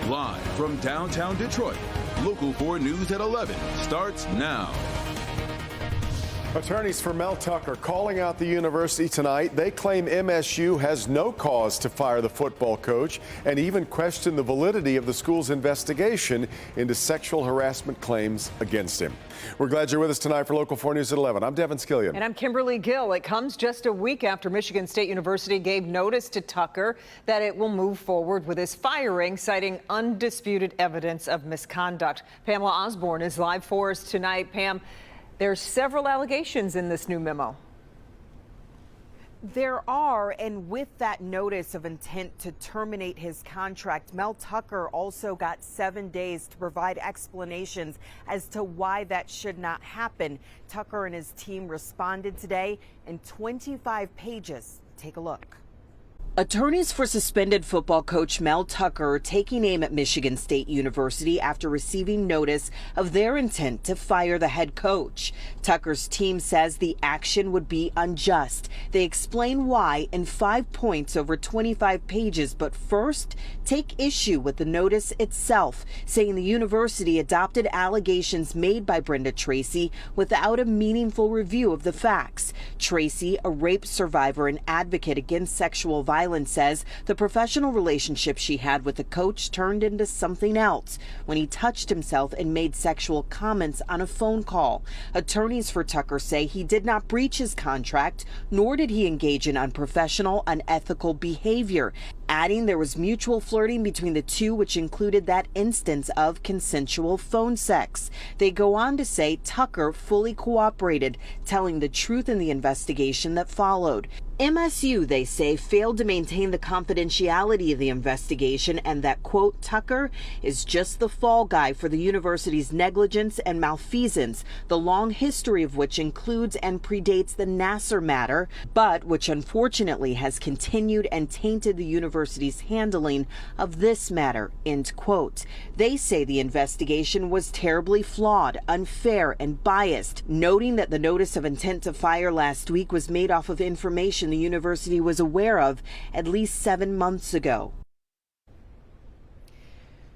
Live from downtown Detroit, Local 4 News at 11 starts now. Attorneys for Mel Tucker calling out the university tonight. They claim MSU has no cause to fire the football coach and even question the validity of the school's investigation into sexual harassment claims against him. We're glad you're with us tonight for Local 4 News at 11. I'm Devin Skillian. And I'm Kimberly Gill. It comes just a week after Michigan State University gave notice to Tucker that it will move forward with his firing, citing undisputed evidence of misconduct. Pamela Osborne is live for us tonight. Pam, there's several allegations in this new memo. There are, and with that notice of intent to terminate his contract, Mel Tucker also got 7 days to provide explanations as to why that should not happen. Tucker and his team responded today in 25 pages. Take a look. Attorneys for suspended football coach Mel Tucker taking aim at Michigan State University after receiving notice of their intent to fire the head coach. Tucker's team says the action would be unjust. They explain why in 5 points over 25 pages, but first take issue with the notice itself, saying the university adopted allegations made by Brenda Tracy without a meaningful review of the facts. Tracy, a rape survivor and advocate against sexual violence, says the professional relationship she had with the coach turned into something else when he touched himself and made sexual comments on a phone call. Attorneys for Tucker say he did not breach his contract, nor did he engage in unprofessional, unethical behavior, adding there was mutual flirting between the two, which included that instance of consensual phone sex. They go on to say Tucker fully cooperated, telling the truth in the investigation that followed. MSU, they say, failed to maintain the confidentiality of the investigation and that, quote, Tucker is just the fall guy for the university's negligence and malfeasance, the long history of which includes and predates the Nassar matter, but which unfortunately has continued and tainted the university's handling of this matter, end quote. They say the investigation was terribly flawed, unfair, and biased, noting that the notice of intent to fire last week was made off of information the university was aware of at least 7 months ago.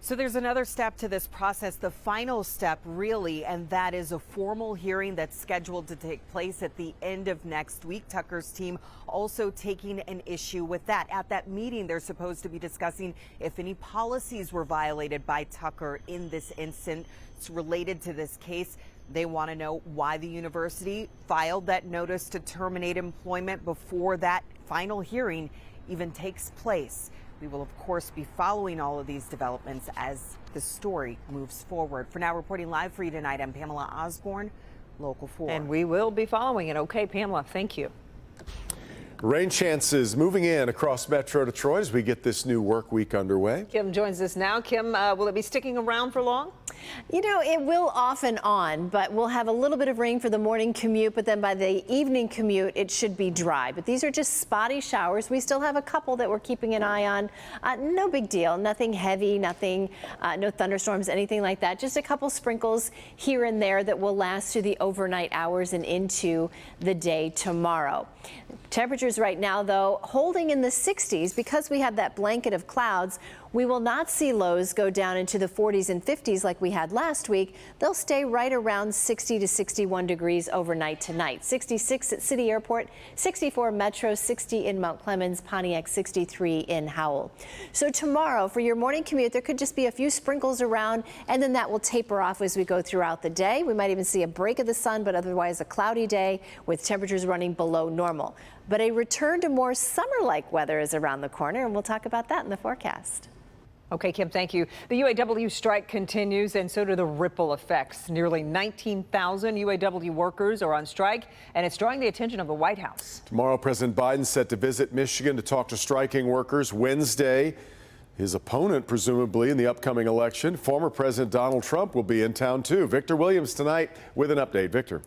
So there's another step to this process, the final step really, and that is a formal hearing that's scheduled to take place at the end of next week. Tucker's team also taking an issue with that. At that meeting, they're supposed to be discussing if any policies were violated by Tucker in this instance related to this case. They want to know why the university filed that notice to terminate employment before that final hearing even takes place. We will, of course, be following all of these developments as the story moves forward. For now, reporting live for you tonight, I'm Pamela Osborne, Local 4. And we will be following it. Okay, Pamela, thank you. Rain chances moving in across Metro Detroit as we get this new work week underway. Kim joins us now. Kim, will it be sticking around for long? You know, it will off and on, but we'll have a little bit of rain for the morning commute, but then by the evening commute, it should be dry. But these are just spotty showers. We still have a couple that we're keeping an eye on. No big deal. Nothing heavy, nothing, no thunderstorms, anything like that. Just a couple sprinkles here and there that will last through the overnight hours and into the day tomorrow. Temperatures right now, though, holding in the 60s because we have that blanket of clouds. We will not see lows go down into the 40s and 50s like we had last week. They'll stay right around 60 to 61 degrees overnight tonight. 66 at City Airport, 64 Metro, 60 in Mount Clemens, Pontiac 63 in Howell. So tomorrow for your morning commute, there could just be a few sprinkles around, and then that will taper off as we go throughout the day. We might even see a break of the sun, but otherwise a cloudy day with temperatures running below normal. But a return to more summer-like weather is around the corner, and we'll talk about that in the forecast. Okay, Kim, thank you. The UAW strike continues, and so do the ripple effects. Nearly 19,000 UAW workers are on strike, and it's drawing the attention of the White House. Tomorrow, President Biden set to visit Michigan to talk to striking workers. Wednesday, his opponent, presumably in the upcoming election, former President Donald Trump, will be in town too. Victor Williams tonight with an update. Victor.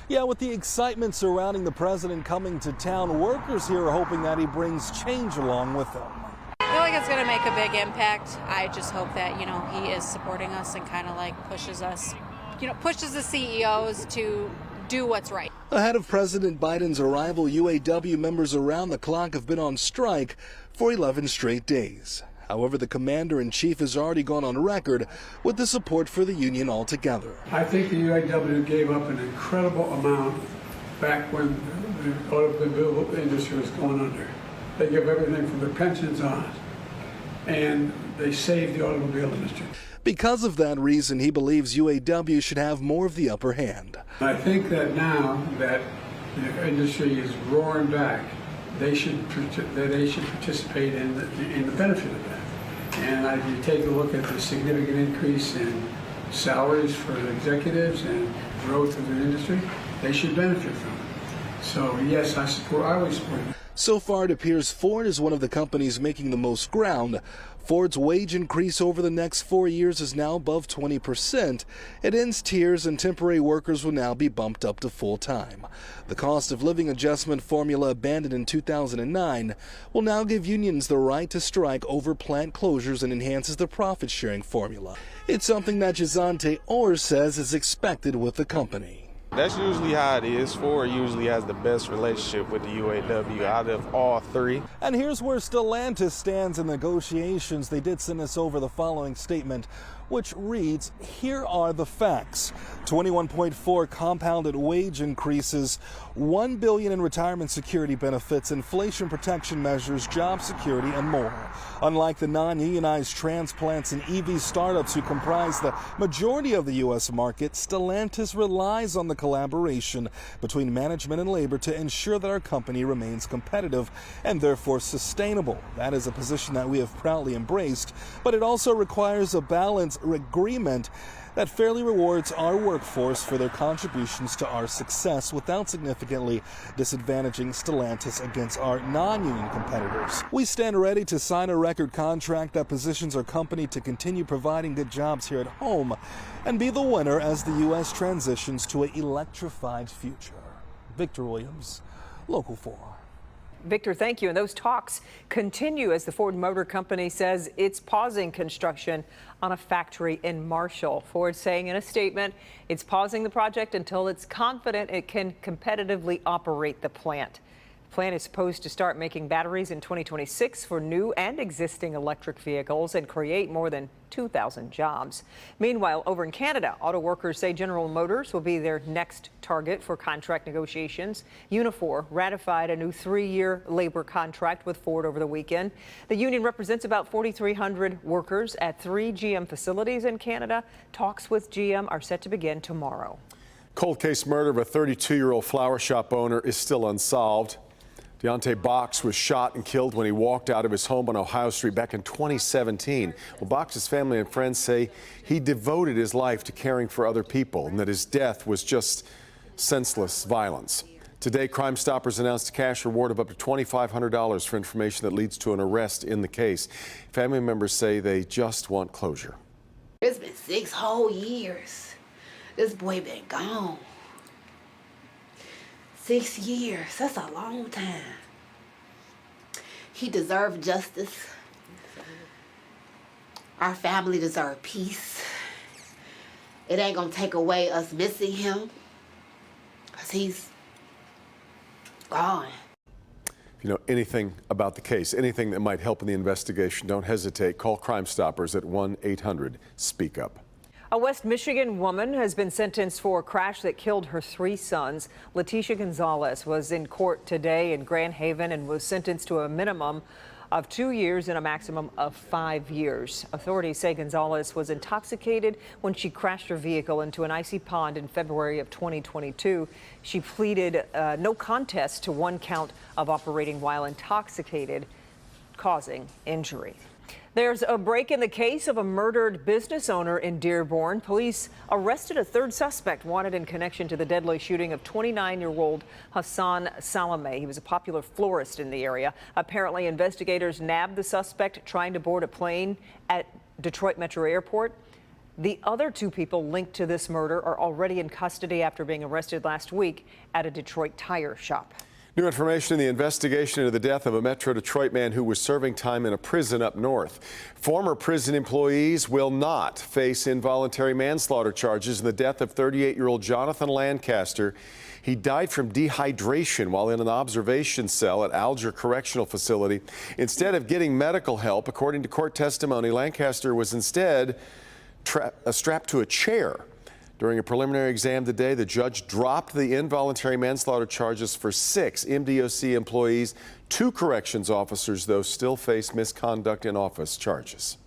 Yeah, with the excitement surrounding the president coming to town, workers here are hoping that he brings change along with them. I feel like it's going to make a big impact. I just hope that, he is supporting us and kind of like pushes us, pushes the CEOs to do what's right. Ahead of President Biden's arrival, UAW members around the clock have been on strike for 11 straight days. However, the commander-in-chief has already gone on record with the support for the union altogether. I think the UAW gave up an incredible amount back when the automobile industry was going under. They gave everything from their pensions on, and they saved the automobile industry. Because of that reason, he believes UAW should have more of the upper hand. I think that now that the industry is roaring back, they should participate in the benefit of that. And if you take a look at the significant increase in salaries for executives and growth of the industry, they should benefit from it. So yes, I always support it. So far, it appears Ford is one of the companies making the most ground. Ford's wage increase over the next 4 years is now above 20%. It ends tiers, and temporary workers will now be bumped up to full-time. The cost of living adjustment formula abandoned in 2009 will now give unions the right to strike over plant closures and enhances the profit-sharing formula. It's something that Jazante Orr says is expected with the company. That's usually how it is. Ford usually has the best relationship with the UAW out of all three. And here's where Stellantis stands in negotiations. They did send us over the following statement, which reads, here are the facts. 21.4 compounded wage increases, $1 billion in retirement security benefits, inflation protection measures, job security, and more. Unlike the non-unionized transplants and EV startups who comprise the majority of the U.S. market, Stellantis relies on the collaboration between management and labor to ensure that our company remains competitive and therefore sustainable. That is a position that we have proudly embraced, but it also requires a balanced agreement that fairly rewards our workforce for their contributions to our success without significantly disadvantaging Stellantis against our non-union competitors. We stand ready to sign a record contract that positions our company to continue providing good jobs here at home and be the winner as the U.S. transitions to an electrified future. Victor Williams, Local 4. Victor, thank you. And those talks continue as the Ford Motor Company says it's pausing construction on a factory in Marshall. Ford saying in a statement it's pausing the project until it's confident it can competitively operate the plant. The plant is supposed to start making batteries in 2026 for new and existing electric vehicles and create more than 2,000 jobs. Meanwhile, over in Canada, auto workers say General Motors will be their next target for contract negotiations. Unifor ratified a new 3-year labor contract with Ford over the weekend. The union represents about 4,300 workers at 3 GM facilities in Canada. Talks with GM are set to begin tomorrow. Cold case murder of a 32-year-old flower shop owner is still unsolved. Deontay Box was shot and killed when he walked out of his home on Ohio Street back in 2017. Well, Box's family and friends say he devoted his life to caring for other people and that his death was just senseless violence. Today, Crime Stoppers announced a cash reward of up to $2,500 for information that leads to an arrest in the case. Family members say they just want closure. It's been 6 whole years. This boy been gone. 6 years, that's a long time. He deserved justice. Our family deserves peace. It ain't gonna take away us missing him, because he's gone. If you know anything about the case, anything that might help in the investigation, don't hesitate. Call Crime Stoppers at 1-800-SPEAK-UP. A West Michigan woman has been sentenced for a crash that killed her 3 sons. Leticia Gonzalez was in court today in Grand Haven and was sentenced to a minimum of 2 years and a maximum of 5 years. Authorities say Gonzalez was intoxicated when she crashed her vehicle into an icy pond in February of 2022. She pleaded no contest to 1 count of operating while intoxicated, causing injury. There's a break in the case of a murdered business owner in Dearborn. Police arrested a 3rd suspect wanted in connection to the deadly shooting of 29-year-old Hassan Salame. He was a popular florist in the area. Apparently, investigators nabbed the suspect trying to board a plane at Detroit Metro Airport. The other 2 people linked to this murder are already in custody after being arrested last week at a Detroit tire shop. New information in the investigation into the death of a Metro Detroit man who was serving time in a prison up north. Former prison employees will not face involuntary manslaughter charges in the death of 38-year-old Jonathan Lancaster. He died from dehydration while in an observation cell at Alger Correctional Facility. Instead of getting medical help, according to court testimony, Lancaster was instead strapped to a chair. During a preliminary exam today, the judge dropped the involuntary manslaughter charges for 6 MDOC employees. 2 corrections officers, though, still face misconduct in office charges.